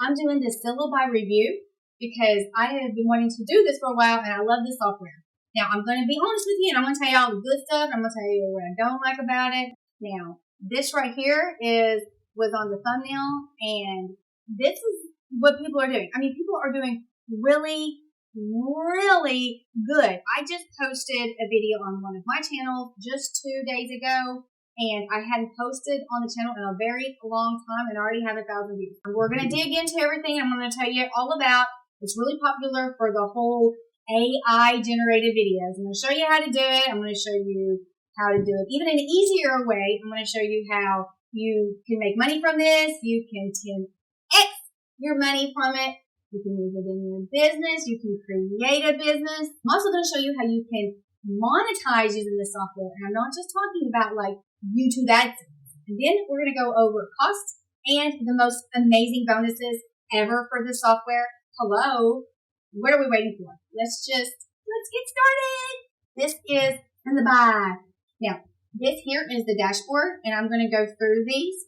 I'm doing the Syllaby review because I have been wanting to do this for a while and I love this software. Now, I'm going to be honest with you and I'm going to tell you all the good stuff. I'm going to tell you what I don't like about it. Now, this right here was on the thumbnail, and this is what people are doing. I mean, people are doing really, really good. I just posted a video on one of my channels just 2 days ago, and I hadn't posted on the channel in a very long time and already have 1,000 views. We're going to dig into everything. I'm going to tell you all about. It's really popular for the whole AI generated videos. I'm going to show you how to do it. I'm going to show you how to do it even in an easier way. I'm going to show you how you can make money from this. You can 10x your money from it. You can use it in your business. You can create a business. I'm also going to show you how you can monetize using this software. And I'm not just talking about like YouTube ads. And then we're going to go over costs and the most amazing bonuses ever for this software. Hello. What are we waiting for? Let's get started. This is in the bag. Now, this here is the dashboard, and I'm going to go through these,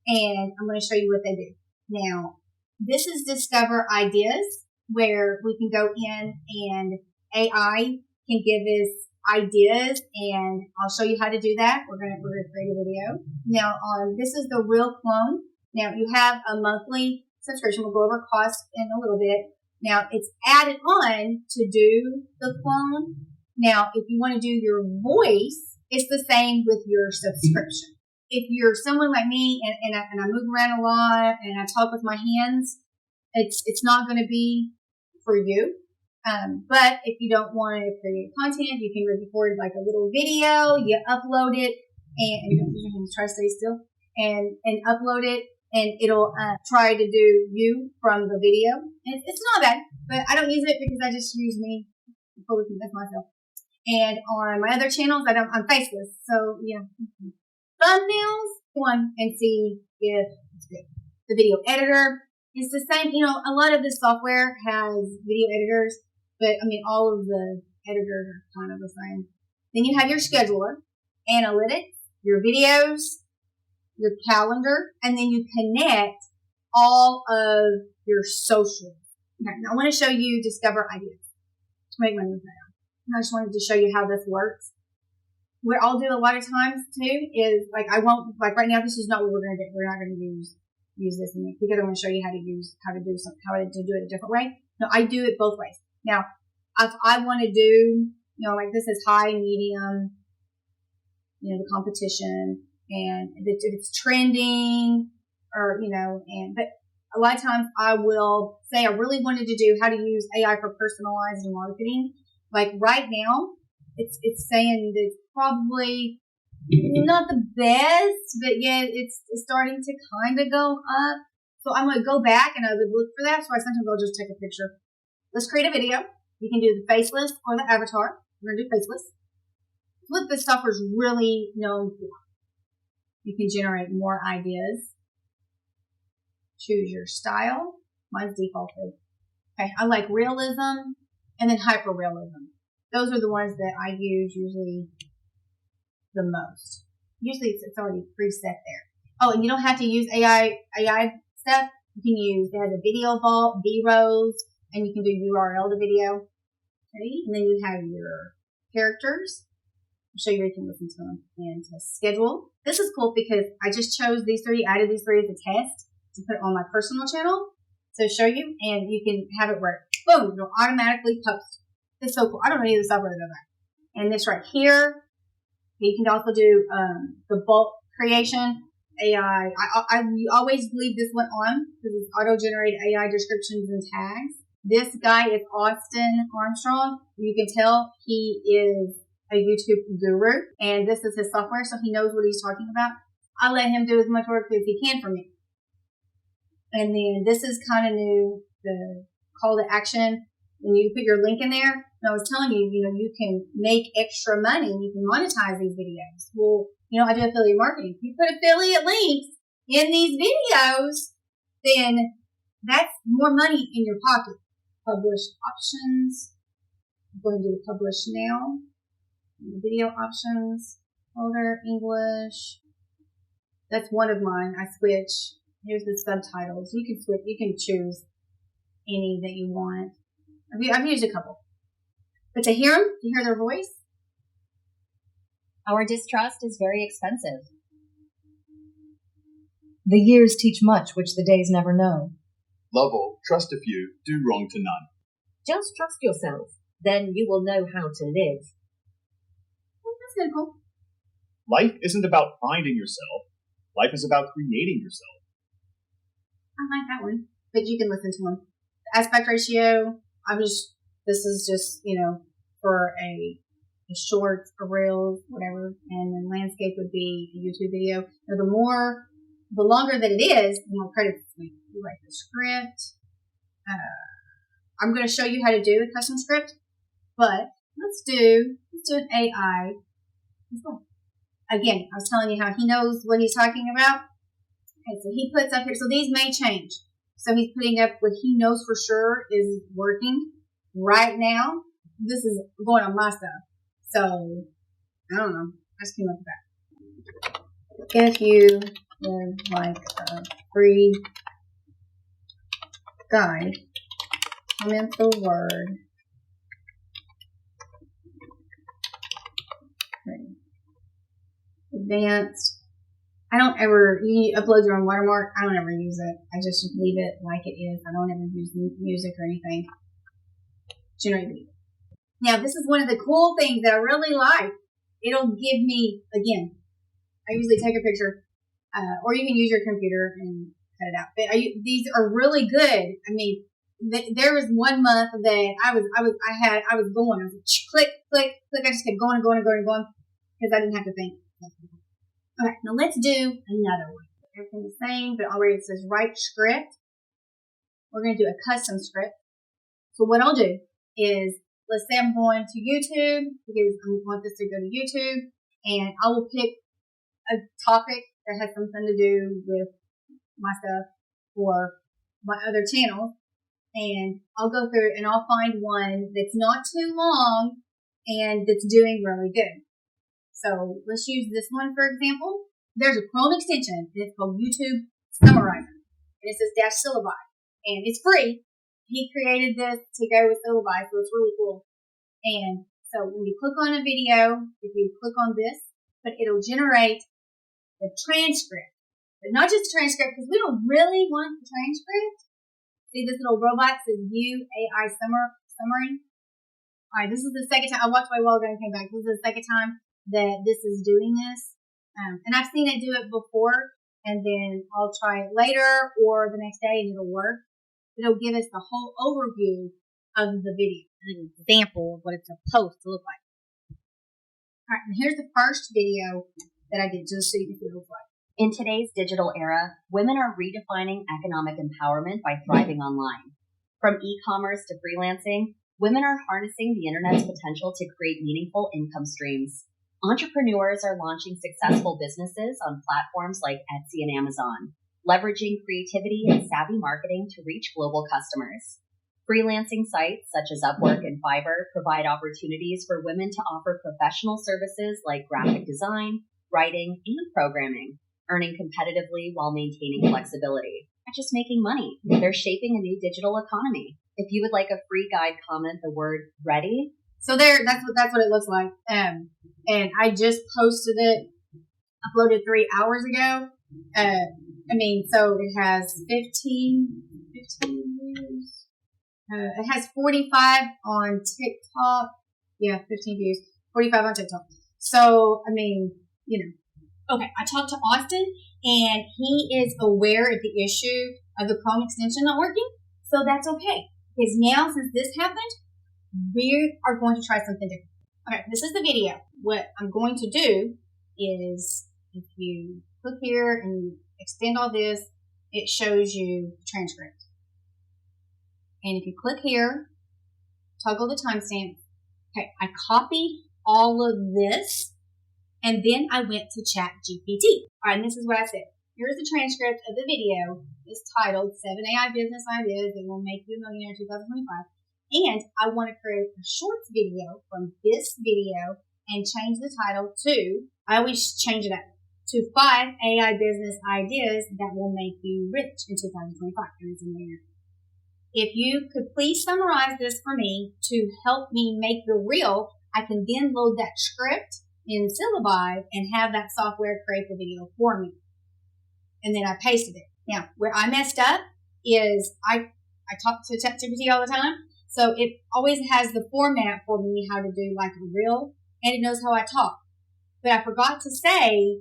and I'm going to show you what they do. Now, this is Discover Ideas, where we can go in and AI can give us ideas, and I'll show you how to do that. We're going to create a video. Now, this is the real clone. Now, you have a monthly subscription. We'll go over costs in a little bit. Now, it's added on to do the clone. Now, if you want to do your voice, it's the same with your subscription. If you're someone like me and I move around a lot and I talk with my hands, it's not going to be for you. But if you don't want to create content, you can record like a little video, you upload it, and you can try to stay still and upload it. And it'll try to do you from the video. And it's not bad, but I don't use it because I just use me fully convince myself. And on my other channels, I'm faceless. So, yeah. Thumbnails, go on and see if it's good. The video editor is the same. You know, a lot of this software has video editors, but I mean, all of the editors are kind of the same. Then you have your scheduler, analytics, your videos, your calendar, and then you connect all of your socials. Okay, now I want to show you Discover Ideas to make money with that. I just wanted to show you how this works. What I'll do a lot of times too is like right now this is not what we're going to do. We're not going to use this in it because I want to show you how to do it a different way. No, I do it both ways. Now, if I want to do, like this is high, medium, the competition. And if it's trending or, but a lot of times I will say I really wanted to do how to use AI for personalized marketing. Like right now, it's saying that it's probably not the best, but yet it's starting to kind of go up. So I'm going to go back and I would look for that. So I sometimes I'll just take a picture. Let's create a video. You can do the faceless or the avatar. We're going to do faceless. What this software is really known for. You can generate more ideas. Choose your style. Mine's defaulted. Okay, I like realism and then hyper-realism. Those are the ones that I use usually the most. Usually it's already preset there. Oh, and you don't have to use AI stuff. You can use, they have a video vault, B-rolls, and you can do URL to video. Okay, and then you have your characters. I'll show you where you can listen to them and to schedule. This is cool because I just chose these three, added these three as a test to put on my personal channel to show you, and you can have it where, boom, it'll automatically post. It's so cool. I don't need the software to do that. And this right here, you can also do the bulk creation AI. I always leave this one on because it's auto-generated AI descriptions and tags. This guy is Austin Armstrong. You can tell he is a YouTube guru, and this is his software, so he knows what he's talking about. I let him do as much work as he can for me. And then this is kind of new, the call to action. When you put your link in there, and I was telling you, you can make extra money. You can monetize these videos. Well, I do affiliate marketing. If you put affiliate links in these videos, then that's more money in your pocket. Publish options. I'm going to do publish now. Video options, folder, English. That's one of mine. I switch Here's the subtitles. You can flip. You can choose any that you want. I've used a couple. But to hear them, to hear their voice. Our distrust is very expensive. The years teach much which the days never know. Love all, trust a few, do wrong to none. Just trust yourself, then you will know how to live. Oh, that's kind of cool. Life isn't about finding yourself. Life is about creating yourself. I like that one. But you can listen to them. The aspect ratio, this is just, for a short, a reel, whatever, and then landscape would be a YouTube video. Now, the longer that it is, the more credit you write the script. I'm going to show you how to do a custom script, but let's do an AI as well. Again, I was telling you how he knows what he's talking about. Okay, so he puts up here, so these may change. So he's putting up what he knows for sure is working right now. This is going on my stuff. So, I don't know. I just came up with that. If you would like a free guide, comment the word advanced. You upload your own watermark. I don't ever use it. I just leave it like it is. I don't ever use music or anything. Generate video. Now, this is one of the cool things that I really like. It'll give me, again, I usually take a picture, or you can use your computer and cut it out. But these are really good. I mean, there was 1 month that I was going. I was like, click, click, click. I just kept going and going and going and going because I didn't have to think. Okay, now let's do another one. Everything's the same, but already it says write script. We're going to do a custom script. So what I'll do is, let's say I'm going to YouTube because I want this to go to YouTube, and I will pick a topic that has something to do with my stuff or my other channel, and I'll go through and I'll find one that's not too long and that's doing really good. So let's use this one for example. There's a Chrome extension, and it's called YouTube Summarizer, and it says -Syllabi, and it's free. He created this to go with Syllabi, so it's really cool. And so when you click on a video, if you click on this, but it'll generate the transcript, but not just the transcript, because we don't really want the transcript. See this little robot says View AI Summary. All right, this is the second time. I walked away a while ago and came back. This is the second time that this is doing this. And I've seen it do it before, and then I'll try it later or the next day and it'll work. It'll give us the whole overview of the video, an example of what it's supposed to look like. All right, and here's the first video that I did just so you can see what it looks like. In today's digital era, women are redefining economic empowerment by thriving online. From e-commerce to freelancing, women are harnessing the internet's potential to create meaningful income streams. Entrepreneurs are launching successful businesses on platforms like Etsy and Amazon, leveraging creativity and savvy marketing to reach global customers. Freelancing sites such as Upwork and Fiverr provide opportunities for women to offer professional services like graphic design, writing, and programming, earning competitively while maintaining flexibility. Not just making money, they're shaping a new digital economy. If you would like a free guide, comment the word ready. So that's what it looks like. And I just posted it, uploaded 3 hours ago. So it has 15 views. It has 45 on TikTok. Yeah, 15 views. 45 on TikTok. So, Okay, I talked to Austin, and he is aware of the issue of the Chrome extension not working. So that's okay. Because now, since this happened, we are going to try something different. Okay, this is the video. What I'm going to do is, if you click here and extend all this, it shows you the transcript. And if you click here, toggle the timestamp. Okay, I copied all of this, and then I went to ChatGPT. All right, and this is what I said. Here's the transcript of the video. It's titled 7 AI Business Ideas That Will Make You a Millionaire in 2025. And I want to create a shorts video from this video and change the title to, I always change it up. to 5 AI business ideas that will make you rich in 2025. And it's in there. If you could please summarize this for me to help me make the reel, I can then load that script in Syllaby and have that software create the video for me. And then I pasted it. Now, where I messed up is I talk to ChatGPT all the time. So it always has the format for me how to do like a reel, and it knows how I talk. But I forgot to say,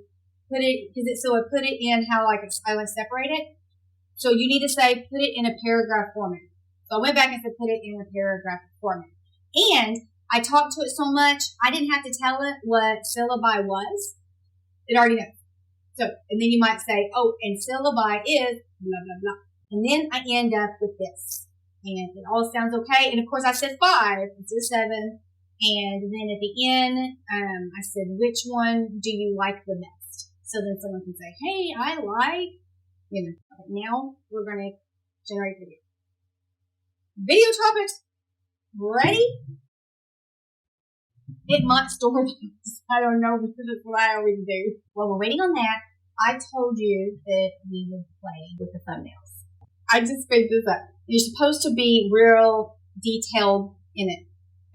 so I put it in how I separate it. So you need to say, put it in a paragraph format. So I went back and said, put it in a paragraph format. And I talked to it so much, I didn't have to tell it what Syllaby was. It already knows. So, and then you might say, oh, and Syllaby is blah, blah, blah. And then I end up with this. And it all sounds okay. And of course I said 5 instead of 7. And then at the end, I said, which one do you like the best? So then someone can say, hey, I like, okay, now we're going to generate video. Video topics. Ready? It might store this. I don't know because it's what I always do. While we're waiting on that, I told you that we would play with the thumbnails. I just scraped this up. You're supposed to be real detailed in it.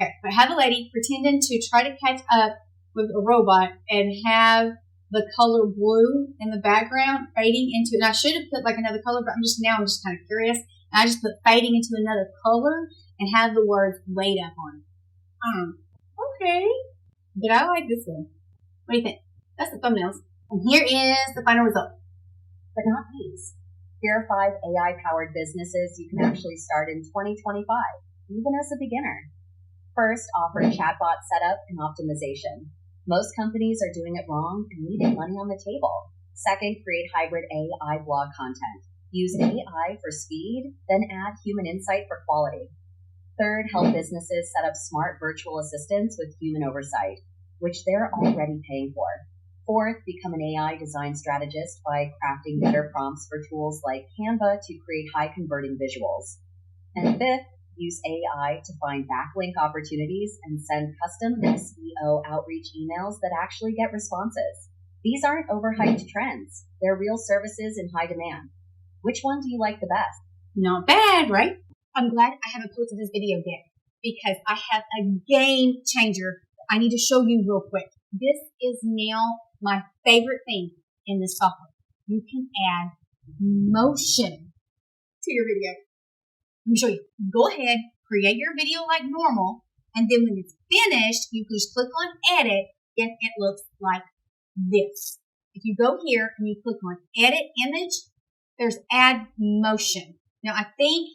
Okay, but have a lady pretending to try to catch up with a robot and have the color blue in the background fading into, and I should have put like another color, but I'm just kind of curious. And I just put fading into another color and have the words wait up on it. Okay. But I like this one. What do you think? That's the thumbnails. And here is the final result. But not least, here are 5 AI-powered businesses you can actually start in 2025, even as a beginner. First, offer chatbot setup and optimization. Most companies are doing it wrong and leaving money on the table. Second, create hybrid AI blog content. Use AI for speed, then add human insight for quality. Third, help businesses set up smart virtual assistants with human oversight, which they're already paying for. Fourth, become an AI design strategist by crafting better prompts for tools like Canva to create high-converting visuals. And fifth, use AI to find backlink opportunities and send custom SEO outreach emails that actually get responses. These aren't overhyped trends. They're real services in high demand. Which one do you like the best? Not bad, right? I'm glad I haven't posted this video yet because I have a game changer I need to show you real quick. This is now my favorite thing in this software. You can add motion to your video. Let me show you. Go ahead, create your video like normal, and then when it's finished, you can just click on edit and it looks like this. If you go here and you click on edit image, there's add motion. Now I think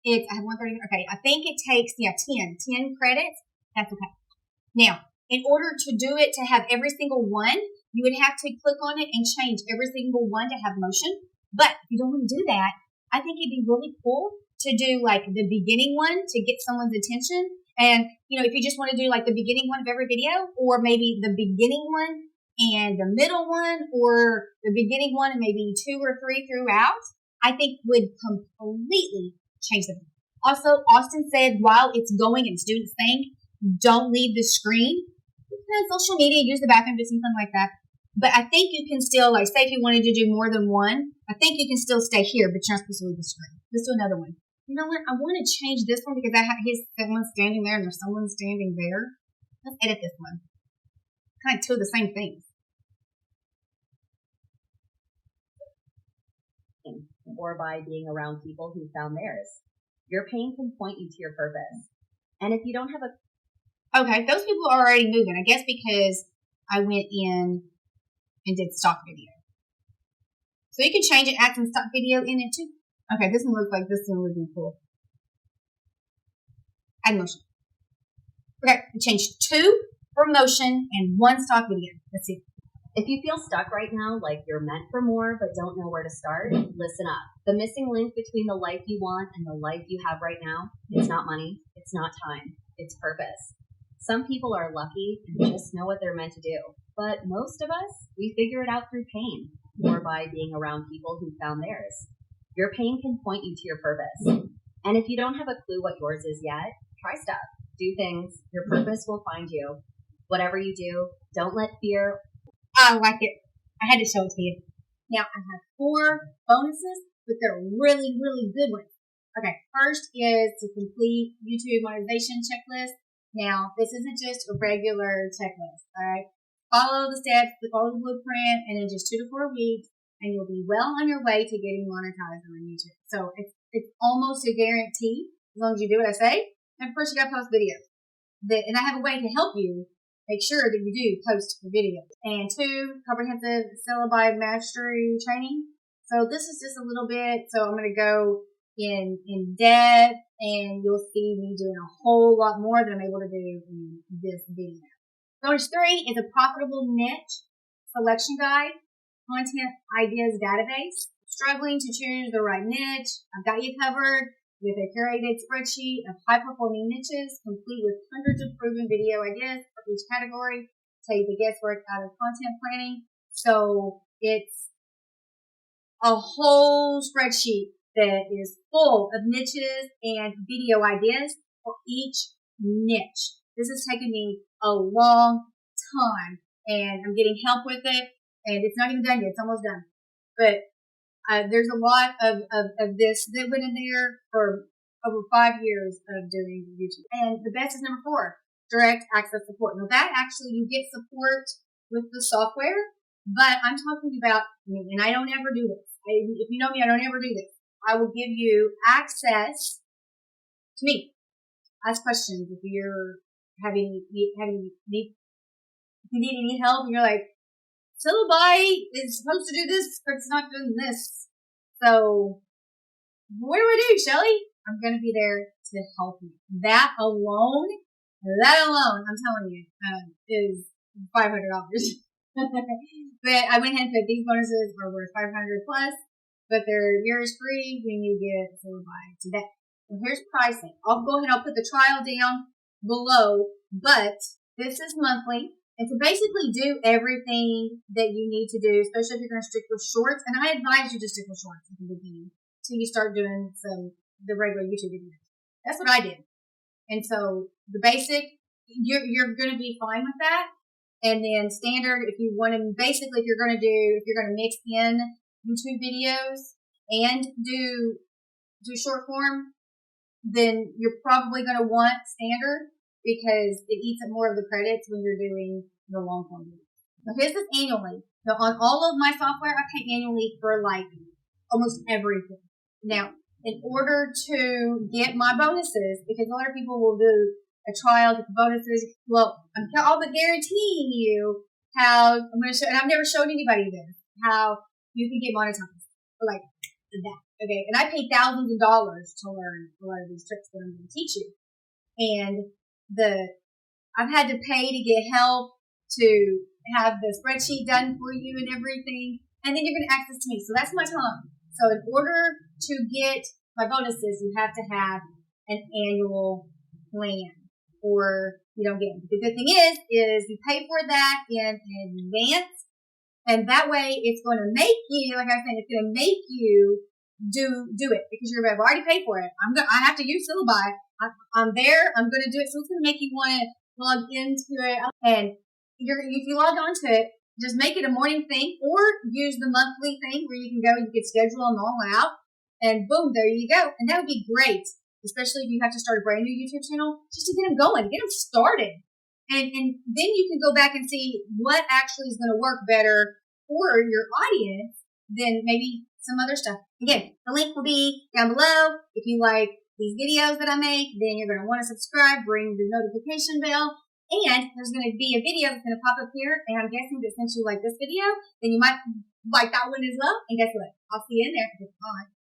I have 130, okay, I think it takes, 10 credits. That's okay. Now, in order to do it, to have every single one, you would have to click on it and change every single one to have motion. But if you don't want to do that, I think it'd be really cool to do like the beginning one to get someone's attention. And, if you just want to do like the beginning one of every video, or maybe the beginning one and the middle one, or the beginning one and maybe 2 or 3 throughout, I think would completely change the video. Also, Austin said while it's going and it's doing its thing, don't leave the screen. Social media, use the bathroom, do something like that. But I think you can still, like, say if you wanted to do more than one, I think you can still stay here, but you're not supposed to leave the screen. Let's do another one. You know what? I want to change this one because someone's standing there and there's someone standing there. Let's edit this one. Kind of two of the same things. Or by being around people who found theirs. Your pain can point you to your purpose. And if you don't have Okay, those people are already moving. I guess because I went in and did stock video. So you can change it, add some stock video in it too. Okay, this one looks like this one would be cool. Add motion. Okay, we changed 2 for motion and 1 stock video. Let's see. If you feel stuck right now, like you're meant for more but don't know where to start, listen up. The missing link between the life you want and the life you have right now, it's not money, it's not time, it's purpose. Some people are lucky and just know what they're meant to do. But most of us, we figure it out through pain or by being around people who found theirs. Your pain can point you to your purpose. And if you don't have a clue what yours is yet, try stuff. Do things. Your purpose will find you. Whatever you do, don't let fear. I like it. I had to show it to you. Now, I have 4 bonuses, but they're really, really good ones. Okay, first is to complete YouTube monetization checklist. Now, this isn't just a regular checklist, all right? Follow the steps, follow the blueprint, and in just 2 to 4 weeks, and you'll be well on your way to getting monetized on YouTube. So it's almost a guarantee as long as you do what I say. And first, you got to post videos. And I have a way to help you make sure that you do post the videos. And 2, comprehensive syllabi mastery training. So this is just a little bit. So I'm going to go in depth, and you'll see me doing a whole lot more than I'm able to do in this video. Bonus 3 is a profitable niche selection guide, content ideas database. Struggling to choose the right niche? I've got you covered with a curated spreadsheet of high-performing niches, complete with hundreds of proven video ideas for each category. Take the guesswork out of content planning. So it's a whole spreadsheet that is full of niches and video ideas for each niche. This has taken me a long time, and I'm getting help with it, and it's not even done yet. It's almost done. But there's a lot of this that went in there for over 5 years of doing YouTube. And the best is number 4, direct access support. Now that actually you get support with the software, but I'm talking about me, and I don't ever do this. If you know me, I don't ever do this. I will give you access to me. Ask questions if you're if you need any help, and you're like, Syllaby is supposed to do this, but it's not doing this. So what do I do, Shelly? I'm going to be there to help you. That alone, I'm telling you, is $500. But I went ahead and said these bonuses are worth $500 plus, but they're yours free when you get Syllaby today. And here's pricing. I'll go ahead and I'll put the trial down below, but this is monthly. And to basically do everything that you need to do, especially if you're going to stick with shorts, and I advise you to stick with shorts at the beginning until you start doing the regular YouTube videos. That's what I did. And so the basic, you're going to be fine with that. And then standard, if you're going to mix in YouTube videos and do short form, then you're probably going to want standard, because it eats up more of the credits when you're doing the long form videos. Now here's this annually. So on all of my software, I pay annually for like almost everything. Now, in order to get my bonuses, because a lot of people will do a trial, get the bonuses. Well, I'll be guaranteeing you how I'm going to show, and I've never showed anybody this, how you can get monetized for like that. Okay. And I paid thousands of dollars to learn a lot of these tricks that I'm going to teach you. And I've had to pay to get help to have the spreadsheet done for you and everything, and then you're going to access to me. So that's my time. So in order to get my bonuses, you have to have an annual plan, or you don't get them. The good thing is you pay for that in advance, and that way it's going to make you, like I said, it's going to make you do it, because I've already paid for it. I have to use Syllaby. I'm there. I'm going to do it. So it's going to make you want to log into it. And if you log on to it, just make it a morning thing, or use the monthly thing where you can go and you can schedule them all out. And boom, there you go. And that would be great, especially if you have to start a brand new YouTube channel, just to get them going, get them started. And then you can go back and see what actually is going to work better for your audience than maybe some other stuff. Again, the link will be down below. If you like these videos that I make, then you're going to want to subscribe, ring the notification bell, and there's going to be a video that's going to pop up here, and I'm guessing that since you like this video, then you might like that one as well. And guess what? I'll see you in there. Bye.